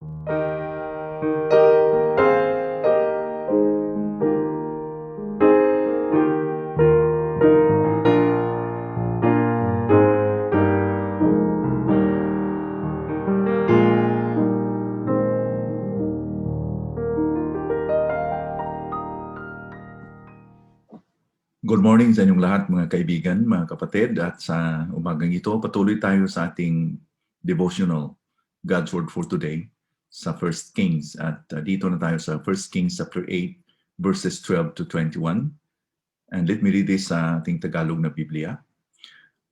Good morning sa inyong lahat mga kaibigan, mga kapatid, at sa umagang ito patuloy tayo sa ating devotional God's Word for Today sa 1 Kings, at dito na tayo sa 1 Kings chapter 8 verses 12 to 21, and let me read this sa ating Tagalog na Biblia.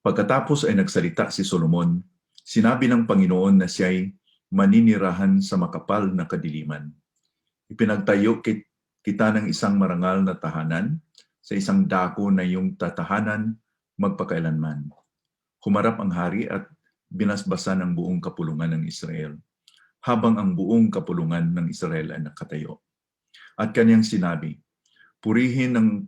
Pagkatapos ay nagsalita si Solomon, sinabi ng Panginoon na siya'y maninirahan sa makapal na kadiliman. Ipinagtayo kita ng isang marangal na tahanan sa isang dako na iyong tatahanan magpakailanman. Humarap ang hari at binasbasan ang buong kapulungan ng Israel, habang ang buong kapulungan ng Israel ay nakatayo. At kanyang sinabi, purihin ng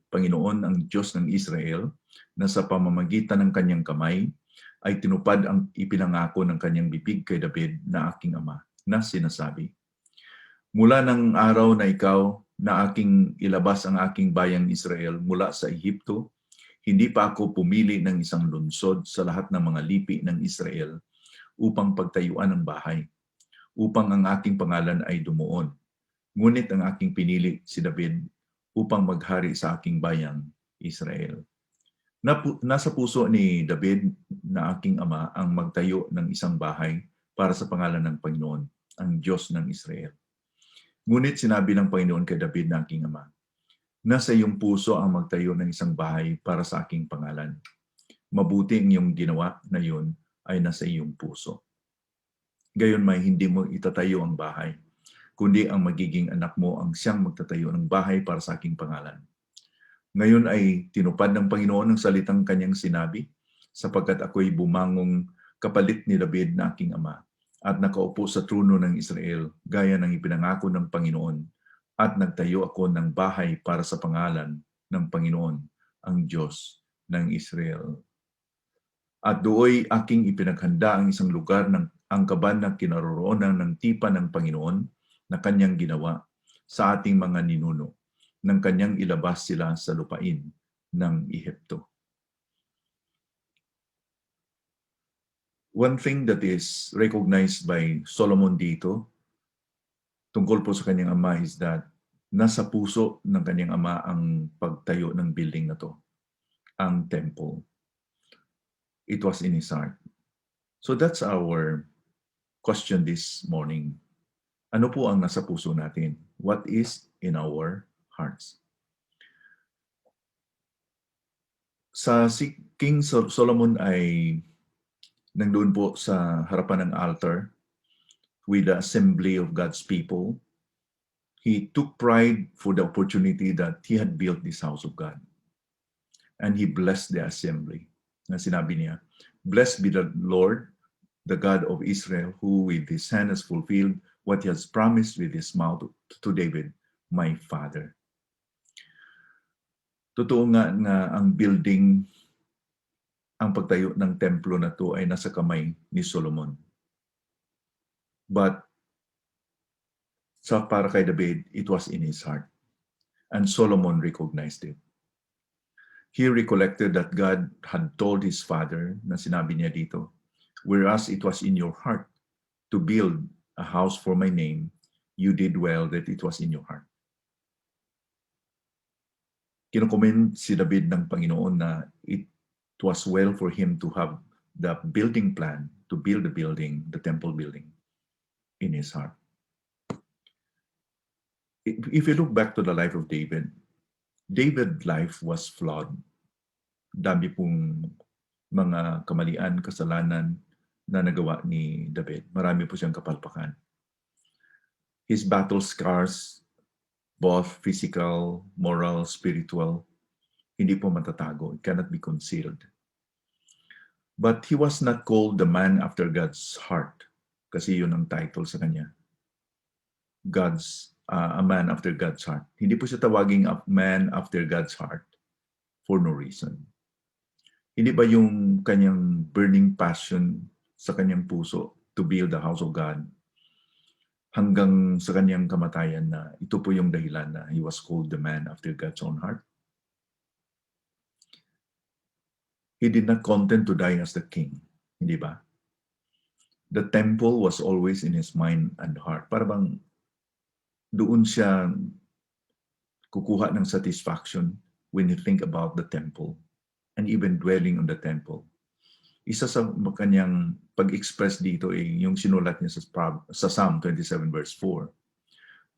Panginoon ang Diyos ng Israel, na sa pamamagitan ng kanyang kamay ay tinupad ang ipinangako ng kanyang bibig kay David na aking ama, na sinasabi, mula ng araw na ikaw na aking ilabas ang aking bayang Israel mula sa Ehipto, hindi pa ako pumili ng isang lungsod sa lahat ng mga lipi ng Israel upang pagtayuan ng bahay, upang ang aking pangalan ay dumuon. Ngunit ang aking pinili si David upang maghari sa aking bayang Israel. Nasa puso ni David na aking ama ang magtayo ng isang bahay para sa pangalan ng Panginoon, ang Diyos ng Israel. Ngunit sinabi ng Panginoon kay David na aking ama, nasa iyong puso ang magtayo ng isang bahay para sa aking pangalan. Mabuti ang iyong ginawa na iyon ay nasa iyong puso. Gayon may hindi mo itatayo ang bahay, kundi ang magiging anak mo ang siyang magtatayo ng bahay para sa aking pangalan. Ngayon ay tinupad ng Panginoon ang salitang kanyang sinabi, sapagkat ako'y bumangong kapalit ni David na aking ama, at nakaupo sa trono ng Israel, gaya ng ipinangako ng Panginoon, at nagtayo ako ng bahay para sa pangalan ng Panginoon, ang Diyos ng Israel. At dooy aking ipinaghanda ang isang lugar ng angkaban na kinaroroonan ng tipan ng Panginoon na kanyang ginawa sa ating mga ninuno, nang kanyang ilabas sila sa lupain ng Ehipto. One thing that is recognized by Solomon dito, tungkol po sa kanyang ama, is that nasa puso ng kanyang ama ang pagtayo ng building na to, ang temple. It was in his heart. So that's our question this morning. Ano po ang nasa puso natin? What is in our hearts? Sa si King Solomon ay nandun po sa harapan ng altar with the assembly of God's people. He took pride for the opportunity that he had built this house of God. And he blessed the assembly. Na sinabi niya, blessed be the Lord, the God of Israel, who with his hand has fulfilled what he has promised with his mouth to David, my father. Totoo nga na ang building, ang pagtayo ng templo na to ay nasa kamay ni Solomon. But para kay David, it was in his heart. And Solomon recognized it. He recollected that God had told his father, na sinabi niya dito, whereas it was in your heart to build a house for my name, you did well that it was in your heart. Kinukomment si David ng Panginoon na it was well for him to have the building plan, to build the building, the temple building, in his heart. If you look back to the life of David, David's life was flawed. Dami pong mga kamalian, kasalanan na nagawa ni David. Marami po siyang kapalpakan. His battle scars, both physical, moral, spiritual, hindi po matatago. It cannot be concealed. But he was not called the man after God's heart, kasi yun ang title sa kanya. A man after God's heart. Hindi po siya tawaging a man after God's heart for no reason. Hindi ba yung kanyang burning passion sa kanyang puso to build the house of God hanggang sa kanyang kamatayan na ito po yung dahilan na he was called the man after God's own heart. He did not content to die as the king, hindi ba? The temple was always in his mind and heart. Para bang doon siya kukuha ng satisfaction when he think about the temple and even dwelling on the temple. Isa sa kanyang pag-express dito ay yung sinulat niya sa Psalm 27 verse 4.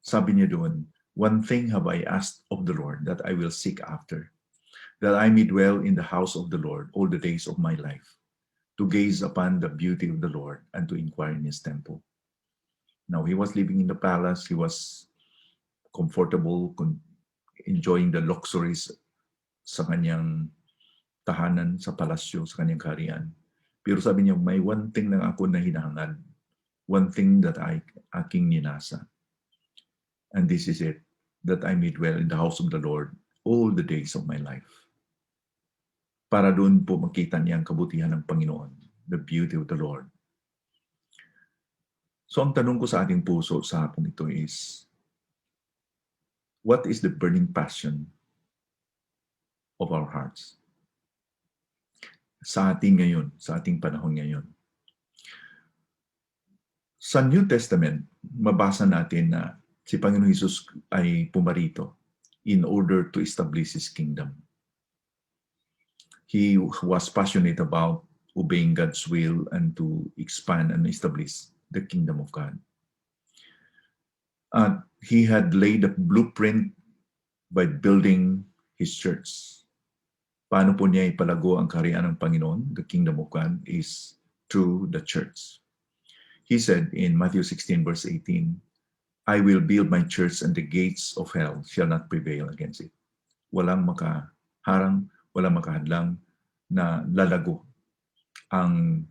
Sabi niya doon, "One thing have I asked of the Lord that I will seek after, that I may dwell in the house of the Lord all the days of my life, to gaze upon the beauty of the Lord and to inquire in his temple." Now, he was living in the palace. He was comfortable, enjoying the luxuries sa kanyang tahanan, sa palasyo, sa kanyang kaharian. Pero sabi niya, may one thing lang ako na hinahangad. One thing that aking ninasa. And this is it, that I may dwell in the house of the Lord all the days of my life. Para doon po makita niya ang kabutihan ng Panginoon, the beauty of the Lord. So ang tanong ko sa ating puso sa hapon ito is, what is the burning passion of our hearts? Sa ating ngayon, sa ating panahon ngayon. Sa New Testament, mabasa natin na si Panginoon Jesus ay pumarito in order to establish His kingdom. He was passionate about obeying God's will and to expand and establish the kingdom of God. He had laid a blueprint by building His church. Paano po niya ipalago ang kaharian ng Panginoon? The kingdom of God is through the church. He said in Matthew 16 verse 18, "I will build my church and the gates of hell shall not prevail against it." Walang makaharang, walang makahadlang na lalago ang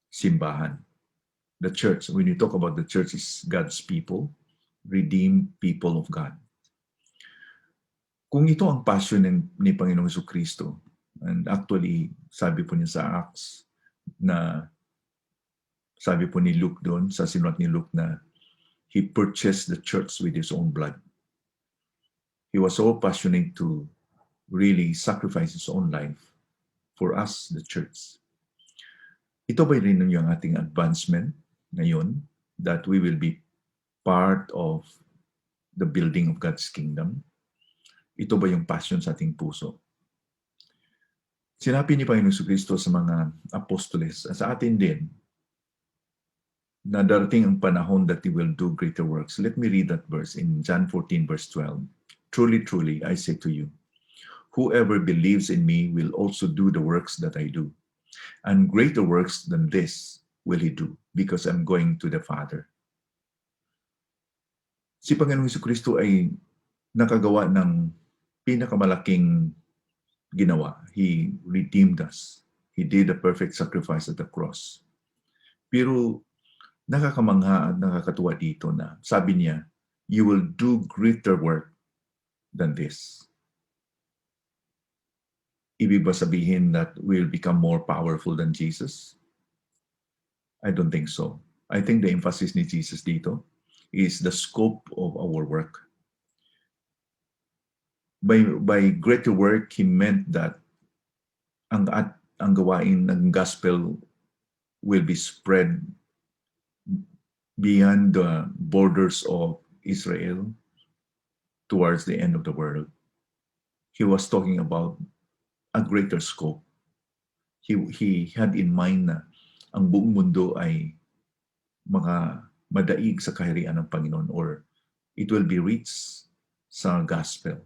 simbahan. The church, when you talk about the church, is God's people, redeemed people of God. Kung ito ang passion ni Panginoong Jesucristo, and actually, sabi po niya sa Acts na sabi po ni Luke doon, sa sinulat ni Luke na he purchased the church with his own blood. He was so passionate to really sacrifice his own life for us, the church. Ito ba rin yung ating advancement ngayon, that we will be part of the building of God's kingdom? Ito ba yung passion sa ating puso? Sinabi ni Panginoon Jesucristo sa mga apostoles, sa atin din, na darating ang panahon that He will do greater works. Let me read that verse in John 14 verse 12. "Truly, truly, I say to you, whoever believes in me will also do the works that I do. And greater works than this will he do, because I'm going to the Father." Si Panginoong Jesucristo ay nakagawa ng pinakamalaking ginawa. He redeemed us. He did a perfect sacrifice at the cross. Pero nakakamangha at nakakatuwa dito na sabi niya, "You will do greater work than this." Ibig ba sabihin that we'll become more powerful than Jesus? I don't think so. I think the emphasis ni Jesus dito is the scope of our work. By greater work, He meant that ang gawain ng gospel will be spread beyond the borders of Israel towards the end of the world. He was talking about a greater scope. He had in mind na ang buong mundo ay madaig sa kaharian ng Panginoon, or it will be reached sa gospel.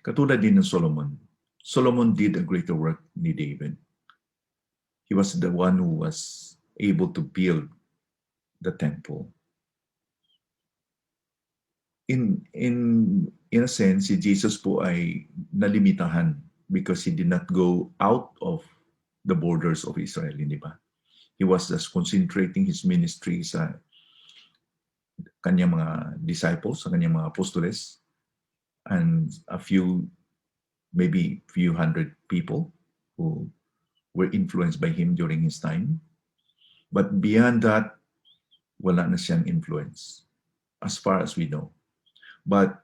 Katulad din ng Solomon. Solomon did a greater work ni David. He was the one who was able to build the temple. In a sense, si Jesus po ay nalimitahan because he did not go out of the borders of Israel, hindi ba? He was just concentrating his ministry sa kanyang mga disciples, sa kanyang mga apostoles, and maybe few hundred people who were influenced by him during his time. But beyond that, wala na siyang influence as far as we know. But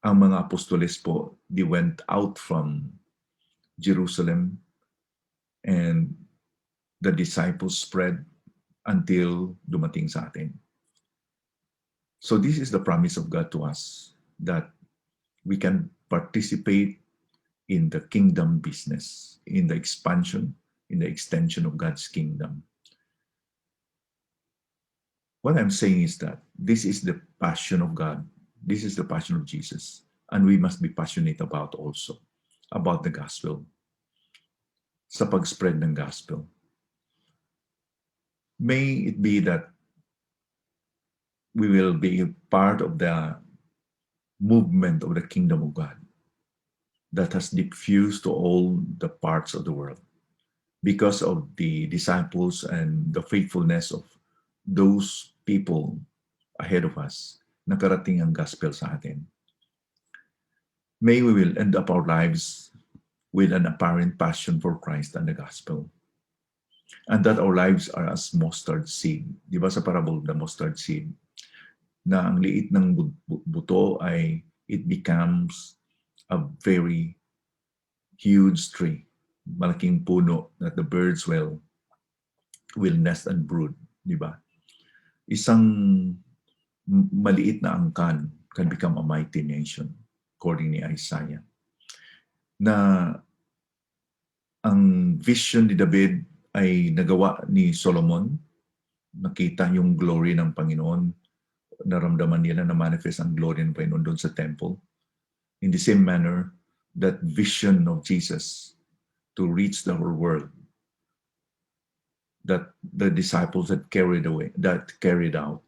ang mga apostoles po, they went out from Jerusalem and the disciples spread until dumating sa atin. So this is the promise of God to us, that we can participate in the kingdom business, in the expansion, in the extension of God's kingdom. What I'm saying is that this is the passion of God. This is the passion of Jesus. And we must be passionate about also, about the gospel, sa pag-spread ng gospel. May it be that we will be part of the movement of the kingdom of God that has diffused to all the parts of the world because of the disciples and the faithfulness of those people ahead of us. Nakarating ang gospel sa atin. May we will end up our lives with an apparent passion for Christ and the gospel. And that our lives are as mustard seed. Di ba sa parable ng mustard seed? Na ang liit ng buto ay it becomes a very huge tree. Malaking puno that the birds will nest and brood. Di ba? Isang maliit na angkan can become a mighty nation, according ni Isaiah. Na ang vision ni David ay nagawa ni Solomon, nakita yung glory ng Panginoon, naramdaman nila na manifest ang glory ng Panginoon doon sa temple. In the same manner, that vision of Jesus to reach the whole world, that the disciples had carried out,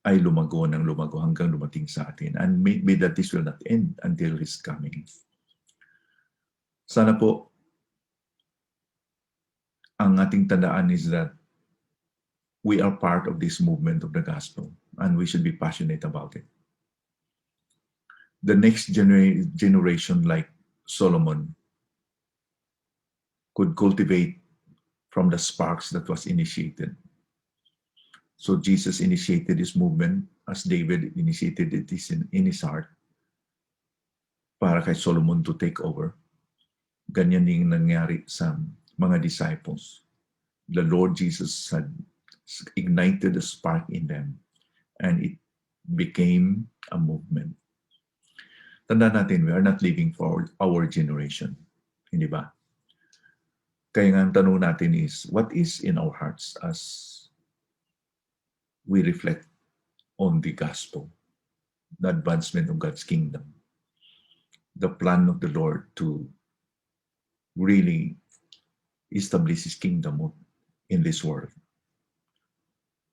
ay lumago ng lumago hanggang dumating sa atin. And maybe that this will not end until His coming. Sana po, ang ating tandaan is that we are part of this movement of the gospel and we should be passionate about it. The next generation, like Solomon, could cultivate from the sparks that was initiated. So Jesus initiated this movement as David initiated it in his heart para kay Solomon to take over. Ganyan din nangyari sa mga disciples. The Lord Jesus had ignited a spark in them and it became a movement. Tandaan natin, we are not living for our generation. Hindi ba? Kaya nga ang tanong natin is, what is in our hearts as we reflect on the gospel, the advancement of God's kingdom, the plan of the Lord to really establish His kingdom in this world?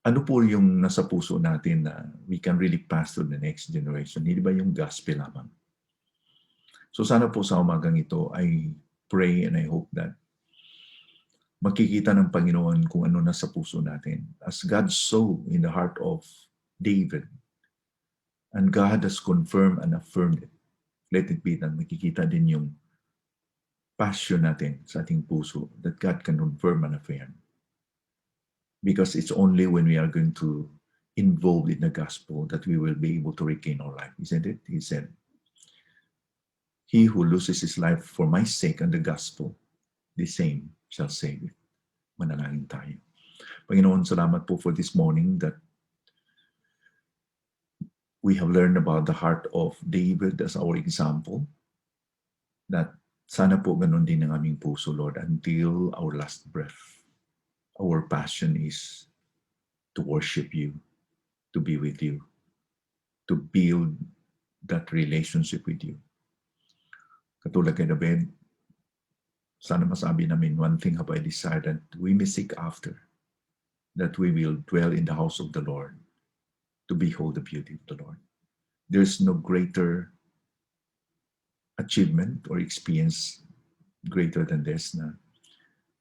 Ano po yung nasa puso natin na we can really pass to the next generation? Hindi ba yung gospel lamang? So sana po sa umagang ito, I pray and I hope that makikita ng Panginoon kung ano nasa puso natin. As God saw in the heart of David, and God has confirmed and affirmed it, let it be that makikita din yung passion natin sa ating puso that God can confirm and affirm. Because it's only when we are going to involve in the gospel that we will be able to regain our life. Isn't it? He said, "He who loses his life for my sake and the gospel, the same shall save it." Manalangin tayo. Panginoon, salamat po for this morning that we have learned about the heart of David as our example. That sana po ganun din ang aming puso, Lord, until our last breath. Our passion is to worship you, to be with you, to build that relationship with you. Katulad kay David, sana masabi namin, one thing have I desired that we may seek after, that we will dwell in the house of the Lord, to behold the beauty of the Lord. There's no greater achievement or experience greater than this na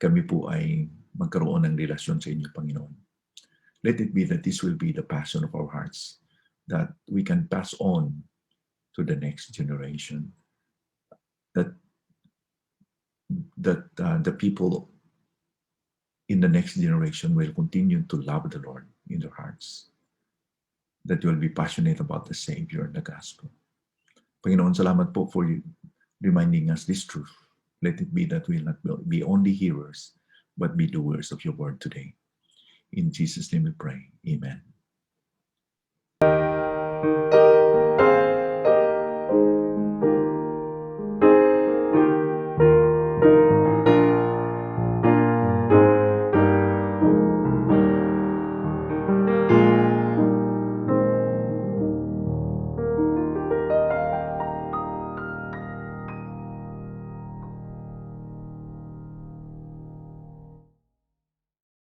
kami po ay magkaroon ng relasyon sa inyo, Panginoon. Let it be that this will be the passion of our hearts, that we can pass on to the next generation, that the people in the next generation will continue to love the Lord in their hearts, that you will be passionate about the Savior and the gospel. Panginoon, salamat po for reminding us this truth. Let it be that we will not be only hearers, but be doers of your word today. In Jesus' name we pray. Amen.